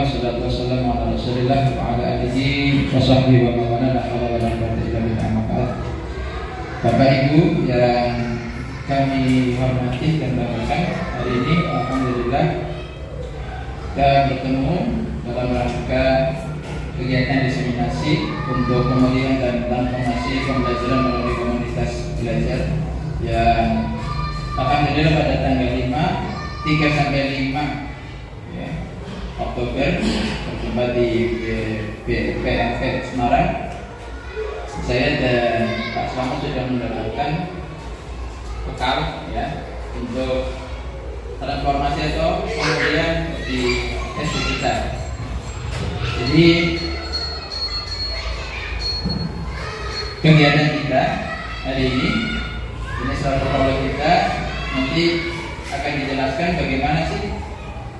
wassalatu wassalamu ala Rasulillah wa ala alihi wa sahbihi wa man wala, la haula wa la quwwata illa billah. Bapak Ibu yang kami hormati dan banggakan, hari ini alhamdulillah kita bertemu dalam rangka kegiatan diseminasi untuk pemulihan dan transformasi pembelajaran melalui komunitas belajar yang alhamdulillah pada tanggal 3 sampai 5 Oktober berjumpa di PMP Semarang. Saya dan Pak Slamet sudah mendapatkan bekal untuk transformasi atau pemulihan di SD kita. Jadi kegiatan kita hari ini strategi kita nanti akan dijelaskan bagaimana sih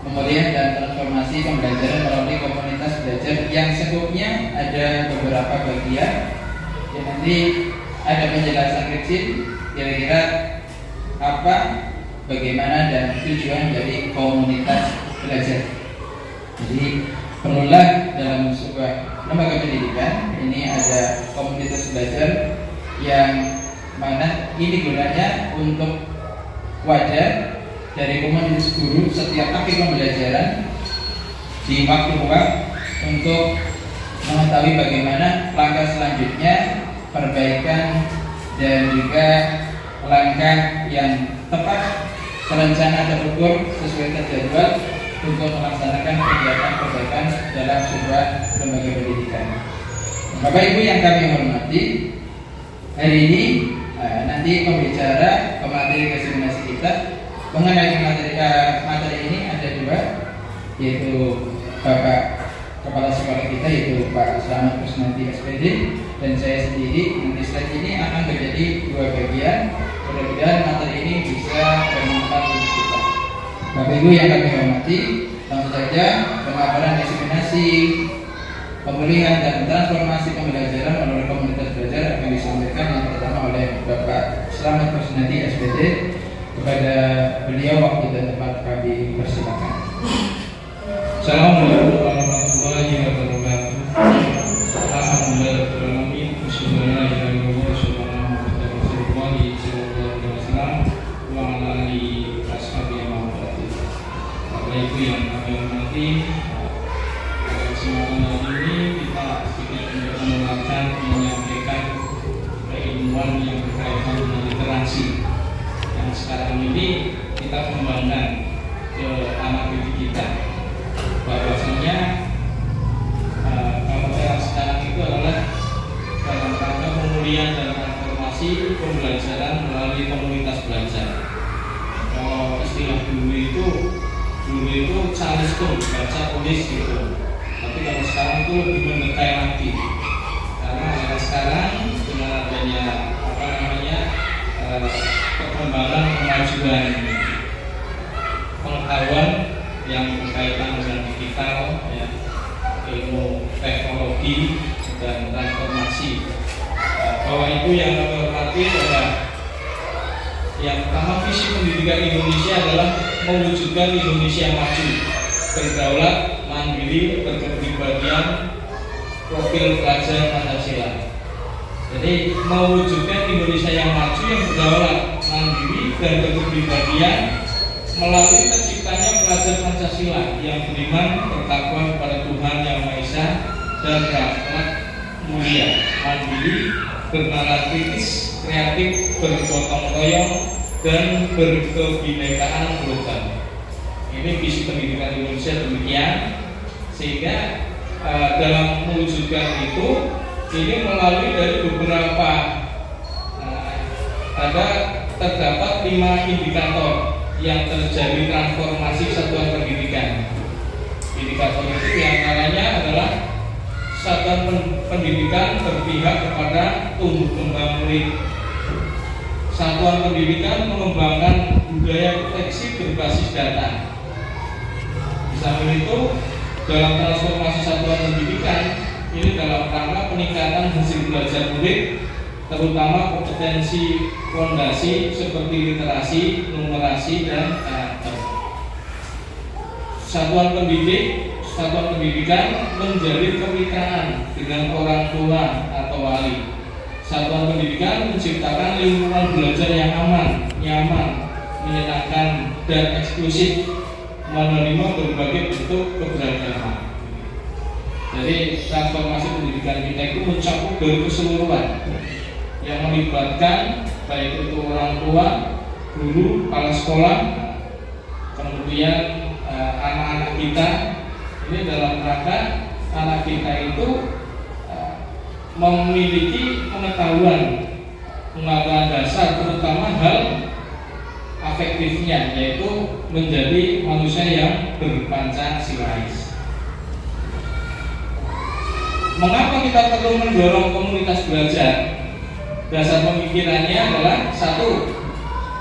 pemulihan dan transformasi pembelajaran melalui komunitas belajar yang sebutnya ada beberapa bagian yang nanti ada penjelasan kecil kira-kira apa, bagaimana dan tujuan dari komunitas belajar. Jadi perlulah dalam sebuah lembaga pendidikan ini ada komunitas belajar yang mana ini gunanya untuk wadah dari komunitas guru setiap akhir pembelajaran di waktu luang untuk mengetahui bagaimana langkah selanjutnya, perbaikan dan juga langkah yang tepat, terencana, terukur sesuai terjadwal untuk melaksanakan kegiatan perbaikan dalam sebuah lembaga pendidikan. Bapak Ibu yang kami hormati, hari ini nanti pembicara pemateri diseminasi kita mengenai materi ini ada dua, yaitu Bapak Kepala Sekolah kita, yaitu Pak Slamet Kusnandi SPD, dan saya sendiri. Nanti slide ini akan menjadi dua bagian. Mudah-mudahan materi ini bisa bermanfaat untuk kita. Bapak Ibu yang kami hormati, langsung saja pemaparan diseminasi pemulihan dan transformasi pembelajaran melalui komunitas belajar akan disampaikan yang pertama oleh Bapak Slamet Kusnandi SPD. Kepada beliau waktu dan tempat kami persilakan. Assalamualaikum warahmatullahi wabarakatuh. Alhamdulillah, Bapak Ibu yang kami hormati, kesempatan hari ini kita sedikit menyampaikan keilmuan yang berkaitan dengan literasi. Sekarang ini kita kembangkan ke anak didik kita bahwasanya kalau sekarang itu adalah dalam rangka pemulihan dan transformasi pembelajaran melalui komunitas belajar. Kalau istilah dulu itu calistung, baca tulis gitu. Tapi kalau sekarang itu lebih mendetail lagi, karena sekarang dengan adanya perkembangan kemajuan pengetahuan yang berkaitan dengan digital, ilmu teknologi dan transformasi. Bahwa itu yang kami hormati adalah yang pertama, visi pendidikan Indonesia adalah mewujudkan Indonesia maju, berdaulat, mandiri, berkepribadian, profil pelajar Pancasila. Jadi mewujudkan Indonesia yang maju, yang berdaulat, mandiri dan berkepribadian melalui terciptanya pelajar Pancasila yang beriman, bertakwa kepada Tuhan Yang Maha Esa dan berakhlak mulia, mandiri, bernalar kritis, kreatif, bergotong royong dan berkebinekaan global. Ini visi pendidikan Indonesia demikian, sehingga dalam mewujudkan itu ini melalui dari beberapa terdapat 5 indikator yang terjadi transformasi satuan pendidikan. Indikator itu diantaranya adalah satuan pendidikan berpihak kepada tumbuh kembang murid. Satuan pendidikan mengembangkan budaya refleksi berbasis data. Di samping itu, dalam transformasi satuan pendidikan ini dalam rangka peningkatan hasil belajar murid, terutama kompetensi fondasi seperti literasi, numerasi, dan karakter. Satuan pendidik satuan pendidikan menjalin kemitraan dengan orang tua atau wali. Satuan pendidikan menciptakan lingkungan belajar yang aman, nyaman, menyenangkan, dan eksklusif, menerima berbagai bentuk keberagaman. Jadi transformasi pendidikan kita itu mencakup dari keseluruhan yang melibatkan baik itu orang tua, guru, kepala sekolah, kemudian anak-anak kita. Ini dalam rangka anak kita itu memiliki pengetahuan dasar, terutama hal afektifnya, yaitu menjadi manusia yang berpancasilais. Mengapa kita perlu mendorong komunitas belajar? Dasar pemikirannya adalah satu,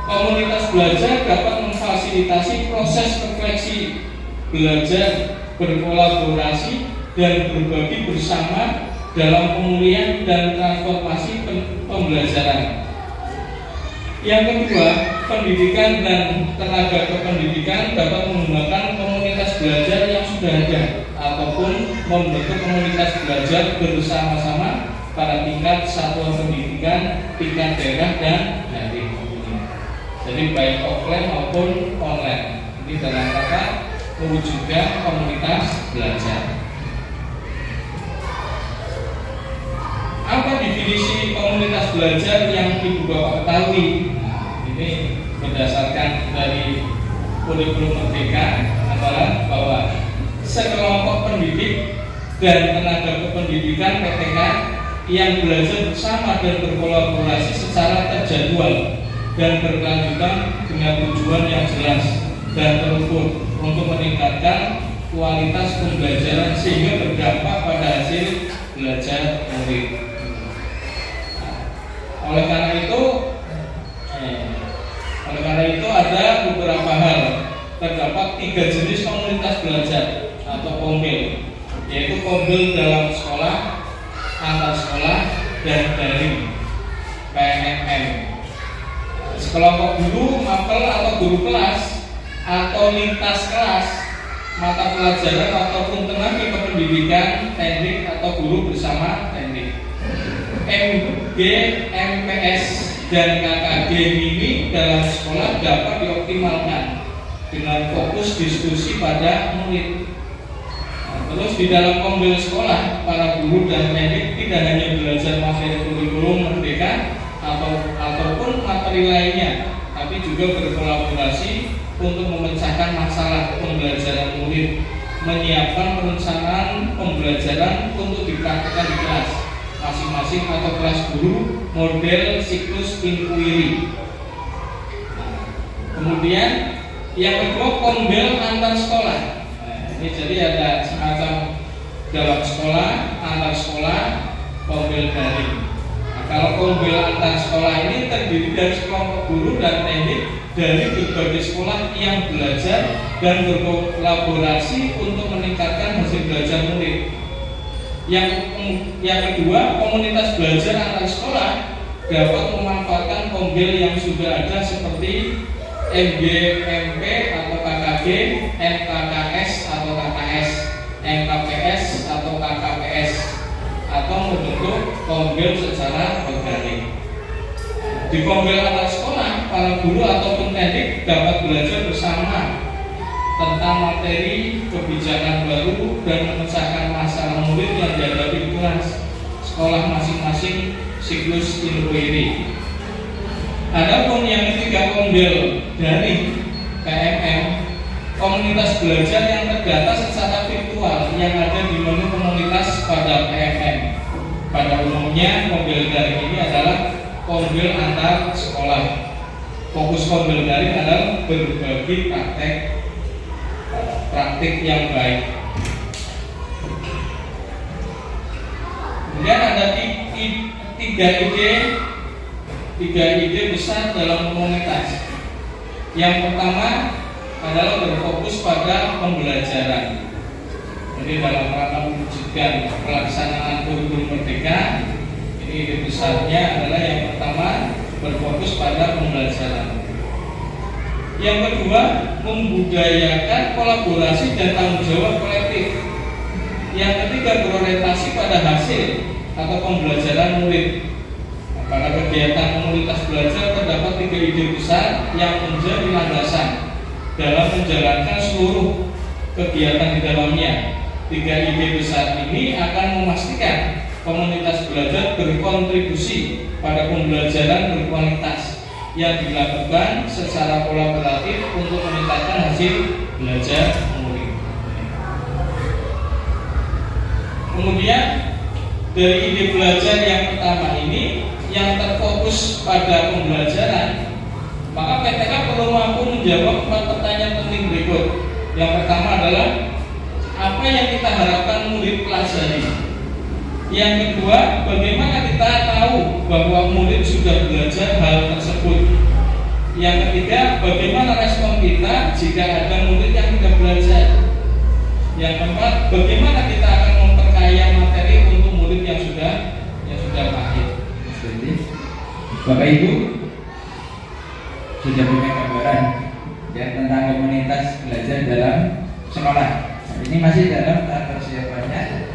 komunitas belajar dapat memfasilitasi proses refleksi belajar, berkolaborasi, dan berbagi bersama dalam pemulihan dan transformasi pembelajaran. Yang kedua, pendidikan dan tenaga kependidikan dapat menggunakan komunitas belajar yang sudah ada ataupun membentuk komunitas belajar bersama-sama pada tingkat satuan pendidikan, tingkat daerah, dan daring. Jadi baik offline maupun online. Ini dalam rangka mewujudkan komunitas belajar. Apa definisi komunitas belajar yang Ibu Bapak ketahui? Ini berdasarkan dari kurikulum Merdeka adalah bahwa sekelompok pendidik dan tenaga kependidikan PTK yang belajar bersama dan berkolaborasi secara terjadwal dan berkelanjutan dengan tujuan yang jelas dan terukur untuk meningkatkan kualitas pembelajaran sehingga berdampak pada hasil belajar murid. Oleh karena itu ada beberapa hal. Terdapat 3 jenis komunitas belajar atau kombil, yaitu kombil dalam sekolah, antar sekolah, dan daring (PMM). Sekelompok guru, mapel atau guru kelas atau lintas kelas, mata pelajaran ataupun tenaga kependidikan, teknik atau guru bersama teknik. MG, MPS, dan KKG ini dalam sekolah dapat dioptimalkan dengan fokus diskusi pada murid. Terus di dalam kombil sekolah, para guru dan teknik tidak hanya belajar materi kurikulum Merdeka ataupun materi lainnya, tapi juga berkolaborasi untuk memecahkan masalah pembelajaran murid, menyiapkan perencanaan pembelajaran untuk dipraktikkan di kelas masing-masing atau kelas guru model siklus inquiry. Kemudian yang kedua, kombil antar sekolah. Ini jadi ada semacam dalam sekolah, antar sekolah, kombil daring. Kalau kombil antar sekolah ini terdiri dari sekelompok guru dan teknik dari berbagai sekolah yang belajar dan berkolaborasi untuk meningkatkan hasil belajar murid. Yang kedua, komunitas belajar antar sekolah dapat memanfaatkan kombil yang sudah ada seperti MGMP atau KKG, MKKS atau KKS, MKPS atau KKPS, atau membentuk kombil secara organik. Di kombil antar sekolah, para guru ataupun teknik dapat belajar bersama tentang materi kebijakan baru dan memecahkan masalah murid yang dihadapi di kelas sekolah masing-masing siklus inquiry. Adapun yang ketiga, kombil daring (PMM), komunitas belajar yang terdata secara virtual yang ada di menu komunitas pada PMM. Pada umumnya kombil daring ini adalah kombil antar sekolah. Fokus kombil daring adalah berbagi praktik yang baik. Kemudian ada tiga ide besar dalam komunitas. Yang pertama adalah berfokus pada pembelajaran. Jadi dalam rangka mewujudkan pelaksanaan kurikulum Merdeka, ini ide besarnya adalah yang pertama berfokus pada pembelajaran. Yang kedua, membudayakan kolaborasi dan tanggung jawab kolektif. Yang ketiga, berorientasi pada hasil atau pembelajaran murid. Pada kegiatan komunitas belajar terdapat 3 ide besar yang menjadi landasan dalam menjalankan seluruh kegiatan di dalamnya. 3 ide besar ini akan memastikan komunitas belajar berkontribusi pada pembelajaran berkualitas yang dilakukan secara kolaboratif untuk meningkatkan hasil belajar murid. Kemudian dari ide belajar yang pertama ini yang terfokus pada pembelajaran, maka PTK perlu mampu menjawab 4 pertanyaan penting berikut. Yang pertama adalah apa yang kita harapkan murid pelajari. Yang kedua, bagaimana kita tahu bahwa murid sudah belajar hal tersebut. Yang ketiga, bagaimana respon kita jika ada murid yang tidak belajar. Yang keempat, bagaimana kita akan memperkaya materi untuk murid yang sudah mahir. Bapak Ibu sudah punya gambaran ya tentang komunitas belajar dalam sekolah. Nah, ini masih dalam tahap persiapannya.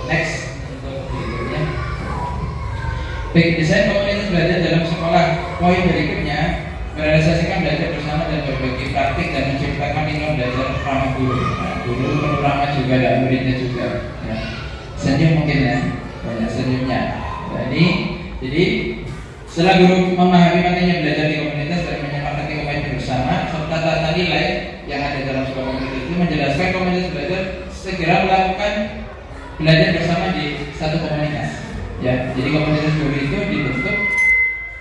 Next untuk berikutnya. Baik, desain komunitas belajar dalam sekolah. Poin berikutnya, merealisasikan belajar bersama dan berbagi praktik dan menciptakan lingkungan belajar ramah guru. Nah, guru perlu ramah juga dan muridnya juga. Ya. Senyum mungkin ya, banyak senyumnya. Nah, jadi setelah guru memahami materinya belajar di komunitas dan menyepakati komitmen bersama serta tata nilai yang ada dalam sebuah komunitas itu, menjelaskan komunitas belajar segera melakukan belajar bersama di satu komunitas. Ya, jadi komunitas guru itu dibentuk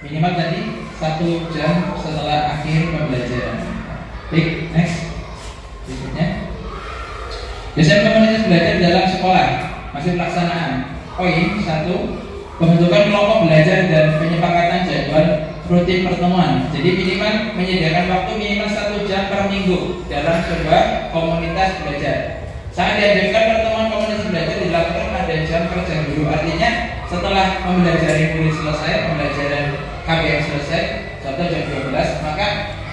minimal tadi 1 jam setelah akhir pembelajaran. Baik, next. Berikutnya. Desain komunitas belajar dalam sekolah masih pelaksanaan. Poin 1. Pembentukan kelompok belajar dan penyepakatan jadwal rutin pertemuan. Jadi minimal menyediakan waktu minimal 1 jam per minggu dalam sebuah komunitas belajar. Sangat dianjurkan pertemuan komunitas belajar dilakukan pada jam kerja guru. Artinya setelah mempelajari murid selesai, pembelajaran KBM selesai, contoh jam 12, maka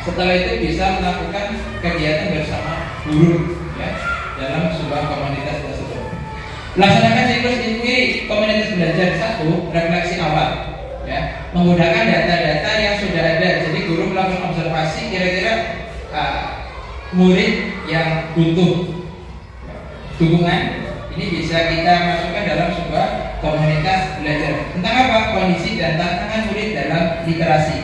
setelah itu bisa melakukan kegiatan bersama guru ya, dalam sebuah komunitas tersebut. Laksanakan siklus inquiry komunitas belajar. 1. Refleksi awal ya, menggunakan data-data yang sudah ada. Jadi guru melakukan observasi kira-kira murid yang butuh dukungan ini bisa kita masukkan dalam sebuah komunitas belajar. Tentang apa? Kondisi dan tantangan murid dalam literasi.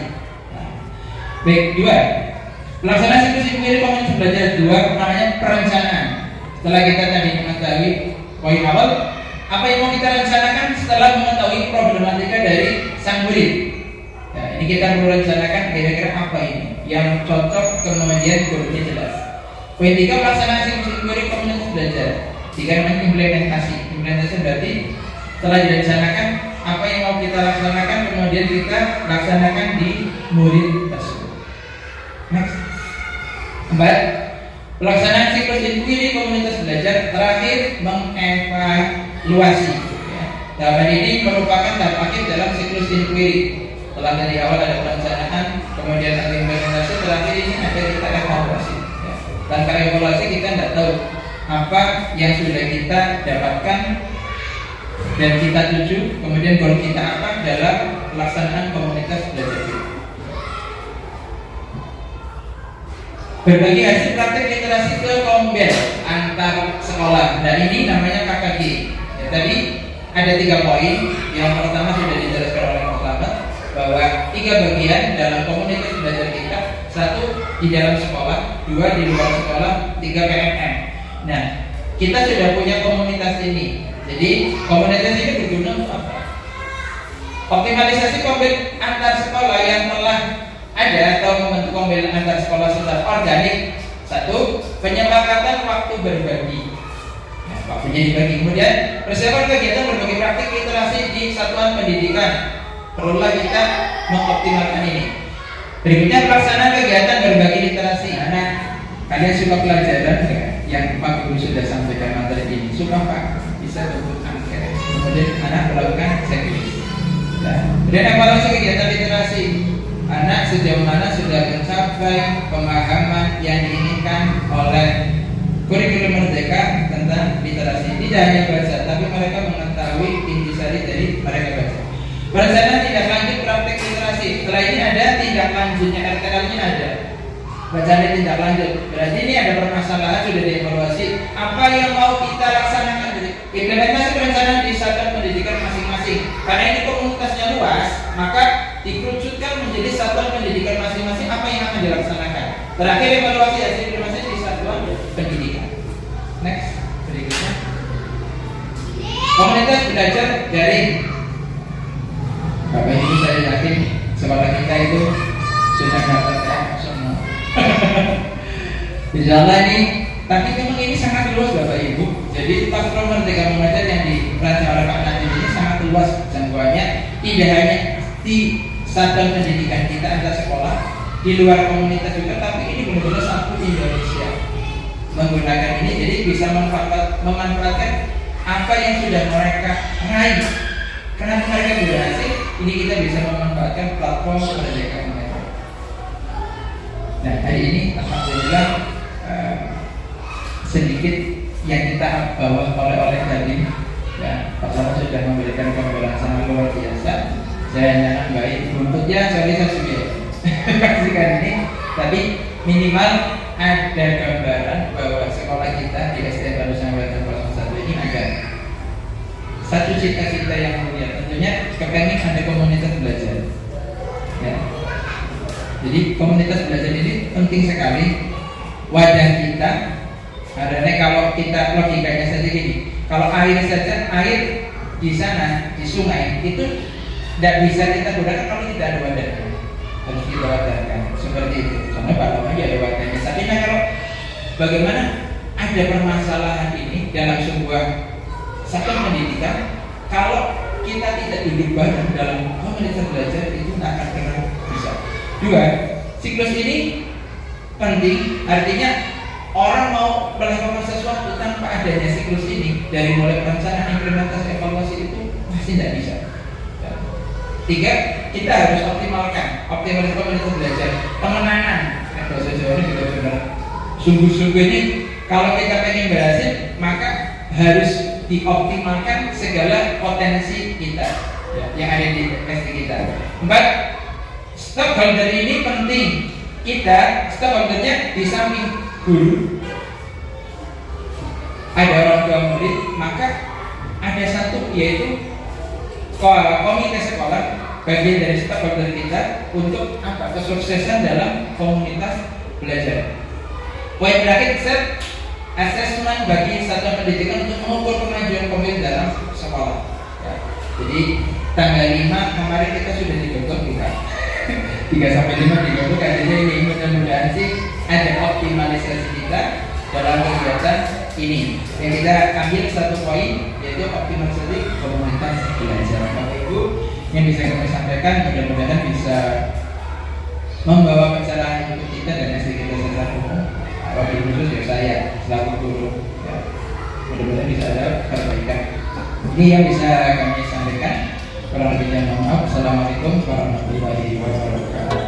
Baik, 2. Pelaksanaan siklus inquiry komunitas belajar. 2. Namanya perencanaan. Setelah kita tadi mengetahui poin awal, apa yang mau kita rencanakan setelah mengetahui problematika dari sang murid. Nah, ini kita perlu rencanakan kira-kira apa ini yang cocok, kemudian gurunya jelas. Poin 3. Pelaksanaan siklus inquiry komunitas belajar. 3. Namanya implementasi. Implementasi berarti setelah direncanakan apa yang mau kita laksanakan, kemudian kita laksanakan di murid tersebut. Next. 4. Pelaksanaan siklus inquiry komunitas belajar. Terakhir, mengevaluasi ya. Tahapan ini merupakan tahap akhir dalam siklus inquiry. Setelah dari awal ada perencanaan, kemudian ada implementasi, terakhir ini ada kita evaluasi ya. Tanpa evaluasi kita tidak tahu apa yang sudah kita dapatkan dan kita tuju, kemudian goal kita apa dalam pelaksanaan komunitas belajar itu. Berbagi hasil praktek literasi ke kombes antar sekolah. Nah, ini namanya KKG ya, tadi ada 3 poin. Yang pertama sudah dijelaskan oleh Pak Slamet bahwa 3 bagian dalam komunitas belajar kita. 1 di dalam sekolah, 2 di luar sekolah, 3 PMM. Nah, kita sudah punya komunitas ini. Jadi komunitas ini berguna untuk apa? Optimalisasi kombes antar sekolah yang telah ada atau membentuk kombes antar sekolah secara organik. 1. Penyepakatan waktu berbagi. Nah, waktunya dibagi. Kemudian persiapan kegiatan berbagi praktik literasi di satuan pendidikan. Perlulah kita mengoptimalkan ini. Berikutnya pelaksanaan kegiatan berbagi literasi. Anak, kalian suka pelajaran enggak? Yang Pak Guru sudah sampaikan materi ini. Suka Pak? Bisa bentuk angket. Kemudian anak melakukan checklist. Nah, kemudian evaluasi kegiatan literasi. Anak sejauh mana sudah mencapai pemahaman yang diinginkan oleh kurikulum merdeka tentang literasi. Tidak hanya baca, tapi mereka mengetahui intisari dari mereka baca. Perencanaan tindak lanjut praktek literasi. Setelah ini ada tindak lanjutnya, RTL-nya ada. Bacaan tindak lanjut. Berarti ini ada permasalahan sudah dievaluasi. Apa yang mau kita laksanakan? Implementasi perencanaan di satuan pendidikan masing-masing. Karena ini komunitasnya luas, maka dikerucutkan menjadi satuan pendidikan masing-masing apa yang akan dilaksanakan. Terakhir evaluasi hasil implementasi di satuan pendidikan. Next, berikutnya. Komunitas belajar daring. Bapak Ibu, saya yakin sekolah kita itu sudah dapat semua. Insyaallah ini, tapi memang ini sangat luas Bapak Ibu. Jadi platform Merdeka Mengajar yang dirancang oleh Pak Nadiem ini sangat luas jangkauannya. Tidak hanya di satuan pendidikan kita antar sekolah, di luar komunitas juga, tapi ini benar-benar satu Indonesia menggunakan ini. Jadi bisa memanfaatkan apa yang sudah mereka raih. Karena mereka berhasil, ini kita bisa memanfaatkan platform Merdeka Mengajar. Nah, hari ini alhamdulillah sedikit yang kita bawa oleh tadi, ya, Pak Sama sudah memberikan gambaran sangat luar biasa. Saya jangan baik buntutnya, saya sudah kasihkan ini, tapi minimal ada gambaran bahwa sekolah kita di SDN Barusan Wetan 01 ini agak satu cita-cita yang mulia. Tentunya kepengen ada komunitas belajar. Ya. Jadi komunitas belajar ini penting sekali. Wadah kita, karena kalau kita logikanya saja gini, kalau air saja, air di sana di sungai itu tidak bisa kita gunakan kalau tidak ada wadahnya. Harus kita wadahkan seperti itu. Karena Pak aja ada wadahnya. Tapi nah, kalau bagaimana ada permasalahan ini dalam sebuah satuan pendidikan, kalau kita tidak duduk bareng dalam komunitas belajar itu tidak akan pernah bisa. Dua, siklus ini penting, artinya orang mau melakukan sesuatu tanpa adanya siklus ini, dari mulai perencanaan, implementasi, evaluasi itu pasti tidak bisa. Tiga, kita harus optimalkan komunitas belajar, pengenalan. Bahasa Jawa ini juga benar. Sungguh-sungguh ini kalau kita pengen berhasil, maka harus dioptimalkan segala potensi kita, ya, yang ada di SD kita. Empat, stakeholder ini penting. Kita stakeholdernya di samping guru, ada orang tua murid, maka ada satu yaitu komite sekolah, bagian dari stakeholder kita untuk apa? Kesuksesan dalam komunitas belajar. Poin terakhir, set assessment bagi satuan pendidikan untuk mengukur kemajuan COVID dalam sekolah. Ya. Jadi tanggal 5 kemarin kita sudah dibentuk juga. 3-5 dibentuk, artinya ini mudah-mudahan sih ada optimalisasi kita dalam kegiatan ini. Yang kita ambil satu poin yaitu optimalisasi komunitas belajar. Bapak Ibu, yang bisa kami sampaikan mudah-mudahan bisa membawa pencerahan untuk kita dan SD kita secara umum. Wabil khusus ya saya selaku guru, ya. Mudah-mudahan bisa ada perbaikan. Ini yang bisa kami sampaikan. Kurang lebihnya mohon maaf. Assalamualaikum warahmatullahi wabarakatuh.